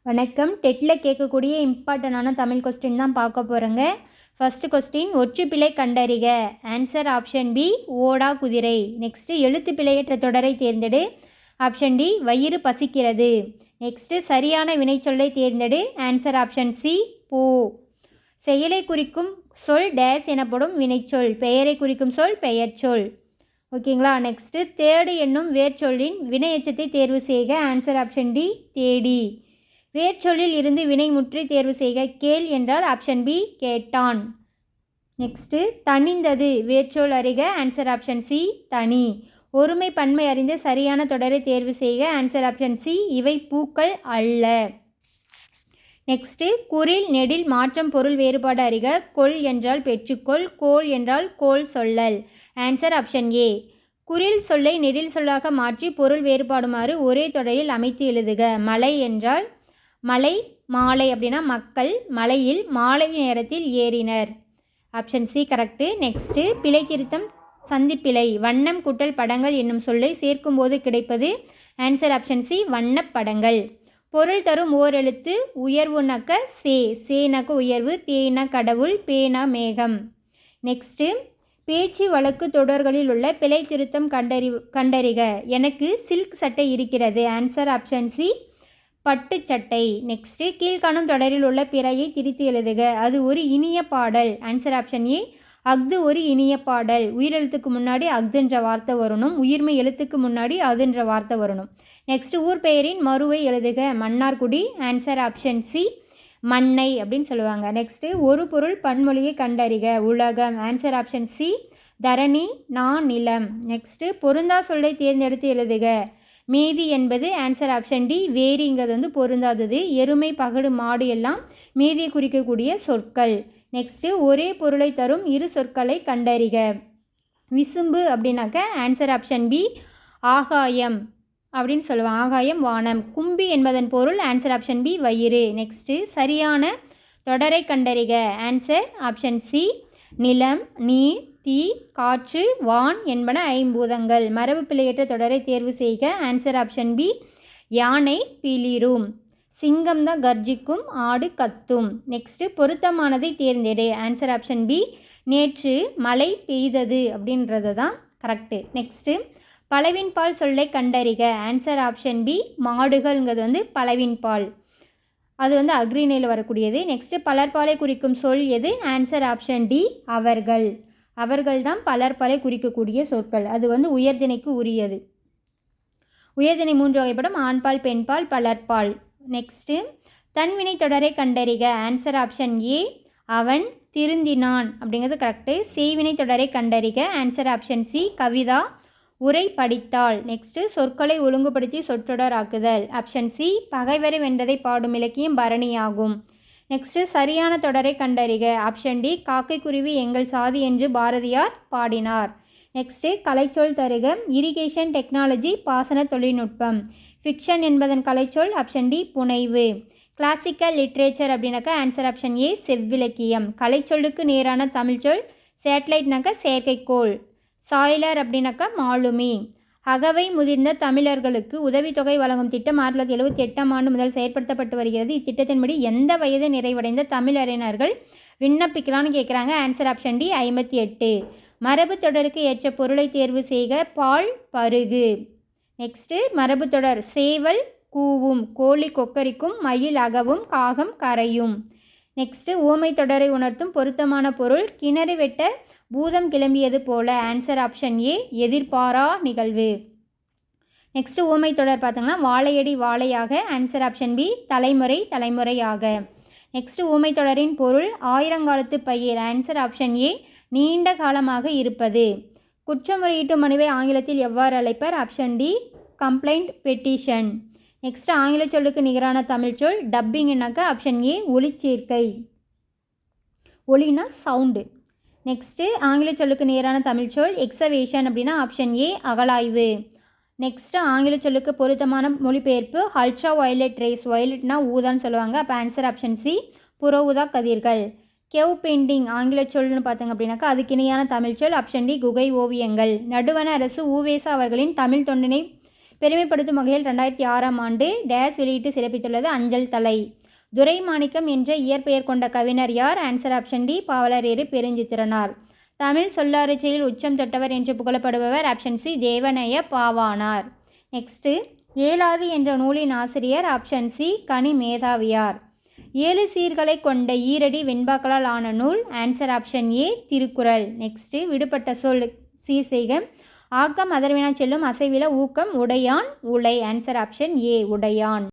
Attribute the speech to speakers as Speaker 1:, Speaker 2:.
Speaker 1: வணக்கம். டெட்டில் கேட்கக்கூடிய இம்பார்ட்டண்டான தமிழ் கொஸ்டின் தான் பார்க்க போகிறோங்க. ஃபஸ்ட்டு கொஸ்டின், ஒற்றுப்பிழை கண்டறிக. ஆன்சர் ஆப்ஷன் பி, ஓடா குதிரை. நெக்ஸ்ட்டு, எழுத்து பிழையற்ற தொடரை தேர்ந்தெடு. ஆப்ஷன் டி, வயிறு பசிக்கிறது. நெக்ஸ்ட்டு, சரியான வினைச்சொல்லை தேர்ந்தெடு. ஆன்சர் ஆப்ஷன் சி, போ. செயலை குறிக்கும் சொல் டேஸ் எனப்படும் வினைச்சொல். பெயரை குறிக்கும் சொல் பெயர் சொல். ஓகேங்களா. நெக்ஸ்ட்டு, தேடு என்னும் வேர்ச்சொல்லின் வினை எச்சத்தை தேர்வு செய்க. ஆன்சர் ஆப்ஷன் டி, தேடி. வேர்ச்சொல்லில் இருந்து வினை முற்றி தேர்வு செய்க. கேள் என்றால் ஆப்ஷன் பி, கேட்டான். நெக்ஸ்ட்டு, தனிந்தது வேர்ச்சொல் அறிக. ஆன்சர் ஆப்ஷன் சி, தனி. ஒருமை பன்மை அறிந்த சரியான தொடரை தேர்வு செய்க. ஆன்சர் ஆப்ஷன் சி, இவை பூக்கள் அல்ல. நெக்ஸ்ட்டு, குறில் நெடில் மாற்றம் பொருள் வேறுபாடு அறிக. கொள் என்றால் பெற்றுக்கொள், கோல் என்றால் கோல் சொல்லல். Answer option A. குறில் சொல்லை நெடில் சொல்லாக மாற்றி பொருள் வேறுபாடுமாறு ஒரே தொடரில் அமைத்து எழுதுக. மலை என்றால் மலை, மாலை அப்படின்னா மக்கள் மலையில் மாலை நேரத்தில் ஏறினர். Option C correct. நெக்ஸ்ட்டு, பிழை திருத்தம் சந்திப்பிழை. வண்ணம் கூட்டல் படங்கள் என்னும் சொல்லை சேர்க்கும்போது கிடைப்பது. ஆன்சர் ஆப்ஷன் சி, வண்ணப்படங்கள். பொருள் தரும் ஓர் எழுத்து உயர்வுனாக்க சே, சேனாக்க உயர்வு, தேனா கடவுள், பேனா மேகம். நெக்ஸ்ட்டு, பேச்சு வழக்கு தொடர்களில் உள்ள பிழை திருத்தம் கண்டறிக. எனக்கு சில்க் சட்டை இருக்கிறது. ஆன்சர் ஆப்ஷன் சி, பட்டு சட்டை. நெக்ஸ்ட்டு, கீழ்காணும் தொடரில் உள்ள பிறையை திரித்து எழுதுக. அது ஒரு இனிய பாடல். ஆன்சர் ஆப்ஷன் ஏ, அஃது ஒரு இனிய பாடல். உயிரெழுத்துக்கு முன்னாடி அஃதுன்ற வார்த்தை வரணும். உயிர்மை எழுத்துக்கு முன்னாடி அதுன்ற வார்த்தை வரணும். நெக்ஸ்ட்டு, ஊர் பெயரின் மறுவை எழுதுக. மன்னார்குடி. ஆன்சர் ஆப்ஷன் சி, மண்ணை அப்படின்னு சொல்லுவாங்க. நெக்ஸ்ட்டு, ஒரு பொருள் பன்மொழியை கண்டறிக. உலகம். ஆன்சர் ஆப்ஷன் சி, தரணி, நான் நிலம். நெக்ஸ்ட்டு, பொருந்தா சொல்லை தேர்ந்தெடுத்து எழுதுக. மீதி என்பது. ஆன்சர் ஆப்ஷன் டி, வேரிங்கிறது பொருந்தாதது. எருமை, பகடு, மாடு எல்லாம் மீதியை குறிக்கக்கூடிய சொற்கள். நெக்ஸ்ட்டு, ஒரே பொருளை தரும் இரு சொற்களை கண்டறிக. விசும்பு அப்படின்னாக்க ஆன்சர் ஆப்ஷன் பி, ஆகாயம் அப்படின்னு சொல்லுவாங்க. ஆகாயம், வானம். கும்பி என்பதன் பொருள். ஆன்சர் ஆப்ஷன் பி, வயிறு. நெக்ஸ்ட்டு, சரியான தொடரை கண்டறிக. ஆன்சர் ஆப்ஷன் சி, நிலம், நீர், தீ, காற்று, வான் என்பன ஐம்பூதங்கள். மரபு பிழையற்ற தொடரை தேர்வு செய்க. ஆன்சர் ஆப்ஷன் பி, யானை பிளிரும். சிங்கம் தான் கர்ஜிக்கும், ஆடு கத்தும். நெக்ஸ்ட்டு, பொருத்தமானதை தேர்ந்தெடு. ஆன்சர் ஆப்ஷன் பி, நேற்று மழை பெய்தது அப்படின்றது தான் கரெக்டு. நெக்ஸ்ட்டு, பலவின்பால் சொல்லை கண்டறிக. ஆன்சர் ஆப்ஷன் பி, மாடுகள்ங்கிறது பலவின்பால். அது அக்ரிணையில் வரக்கூடியது. நெக்ஸ்ட்டு, பலர்பாலை குறிக்கும் சொல் எது. ஆன்சர் ஆப்ஷன் டி, அவர்கள். அவர்கள் தான் பலர்பாலை குறிக்கக்கூடிய சொற்கள். அது உயர்திணைக்கு உரியது. உயர்திணை 3 வகைப்படும். ஆண்பால், பெண்பால், பலர்பால். நெக்ஸ்ட்டு, தன்வினை தொடரை கண்டறிக. ஆன்சர் ஆப்ஷன் ஏ, அவன் திருந்தினான் அப்படிங்கிறது கரெக்டு. செய்வினை தொடரை கண்டறிக. ஆன்சர் ஆப்ஷன் சி, கவிதா உரை படித்தாள். நெக்ஸ்ட்டு, சொற்களை ஒழுங்குபடுத்தி சொற்றொடர் ஆக்குதல். ஆப்ஷன் சி, பகைவரை வென்றதை பாடும் இலக்கியம் பரணியாகும். நெக்ஸ்ட்டு, சரியான தொடரை கண்டறிக. ஆப்ஷன் டி, காக்கை குருவி எங்கள் சாதி என்று பாரதியார் பாடினார். நெக்ஸ்ட்டு, கலைச்சொல் தருக. இரிகேஷன் டெக்னாலஜி பாசன தொழில்நுட்பம். ஃபிக்ஷன் என்பதன் கலைச்சொல். ஆப்ஷன் டி, புனைவு. கிளாசிக்கல் லிட்ரேச்சர் அப்படின்னாக்கா ஆன்சர் ஆப்ஷன் ஏ, செவ்விலக்கியம். கலைச்சொல்லுக்கு நேரான தமிழ்ச்சொல் சேட்டலைட்னாக்கா செயற்கைக்கோள். சாய்லர் அப்படின்னாக்கா மாலுமி. அகவை முதிர்ந்த தமிழர்களுக்கு உதவித்தொகை வழங்கும் திட்டம் 1978ஆம் ஆண்டு முதல் செயற்படுத்தப்பட்டு வருகிறது. இத்திட்டத்தின்படி எந்த வயது நிறைவடைந்த தமிழறிஞர்கள் விண்ணப்பிக்கலான்னு கேட்குறாங்க. Answer option D, 58. மரபு தொடருக்கு ஏற்ற பொருளை தேர்வு செய்க. பால் பருகு. நெக்ஸ்ட்டு, மரபு தொடர். சேவல் கூவும், கோழி கொக்கரிக்கும், மயில் அகவும், காகம் கரையும். நெக்ஸ்ட்டு, ஊமை தொடரை உணர்த்தும் பொருத்தமான பொருள். கிணறு வெட்ட பூதம் கிளம்பியது போல. ஆன்சர் ஆப்ஷன் ஏ, எதிர்பாரா நிகழ்வு. நெக்ஸ்ட்டு, ஊமை தொடர் பார்த்தோங்கன்னா வாழையடி வாழையாக. ஆன்சர் ஆப்ஷன் பி, தலைமுறை தலைமுறையாக. நெக்ஸ்ட்டு, ஊமை தொடரின் பொருள் ஆயிரங்காலத்து பயிர். ஆன்சர் ஆப்ஷன் ஏ, நீண்ட காலமாக இருப்பது. குற்றமுறையீட்டு மனுவை ஆங்கிலத்தில் எவ்வாறு அழைப்பர். Option D, complaint petition. Next, ஆங்கில சொல்லுக்கு நிகரான தமிழ் சொல். டப்பிங்னாக்கா ஆப்ஷன் ஏ, ஒலிச்சேர்க்கை. ஒலினா சவுண்டு. நெக்ஸ்ட்டு, ஆங்கில சொல்லுக்கு நேரான தமிழ் சொல். எக்ஸவேஷன் அப்படின்னா ஆப்ஷன் ஏ, அகழாய்வு. நெக்ஸ்ட்டு, ஆங்கில சொல்லுக்கு பொருத்தமான மொழிபெயர்ப்பு. Ultra violet rays. வயலட்னா ஊதான்னு சொல்லுவாங்க. அப்போ ஆன்சர் ஆப்ஷன் சி, புற ஊதா கதிர்கள். கெவ் பெயிண்டிங் ஆங்கில சொல்னு பார்த்தாங்க அப்படின்னாக்கா அதுக்கு இணையான தமிழ் சொல். ஆப்ஷன் டி, குகை ஓவியங்கள். நடுவண அரசு உவேசா அவர்களின் தமிழ் தொண்டினை பெருமைப்படுத்தும் வகையில் 2006ஆம் ஆண்டு டேஸ் வெளியிட்டு சிறப்பித்துள்ளது அஞ்சல் தலை. துரைமாணிக்கம் என்ற இயற்பெயர் கொண்ட கவிஞர் யார்? Answer option D Pavalareru Perunchithiranar. Tamil சொல்லாட்சியில் உச்சம் தொட்டவர் என்று புகழப்படுபவர்? Option C Devaneya Pavanar. Next Elathi என்ற நூலின் ஆசிரியர்? ஆப்ஷன் சி கனி மேதாவியார். 7 சீர்களை கொண்ட ஈரடி வெண்பாக்களால் ஆன நூல்? ஆன்சர் ஆப்ஷன் ஏ திருக்குறள். நெக்ஸ்ட்டு விடுபட்ட சொல் சீர் செய்க. ஆக்கம் அதர்வினா செல்லும், அசைவில, ஊக்கம், உடையான், உலை. ஆன்சர் ஆப்ஷன் ஏ உடையான்.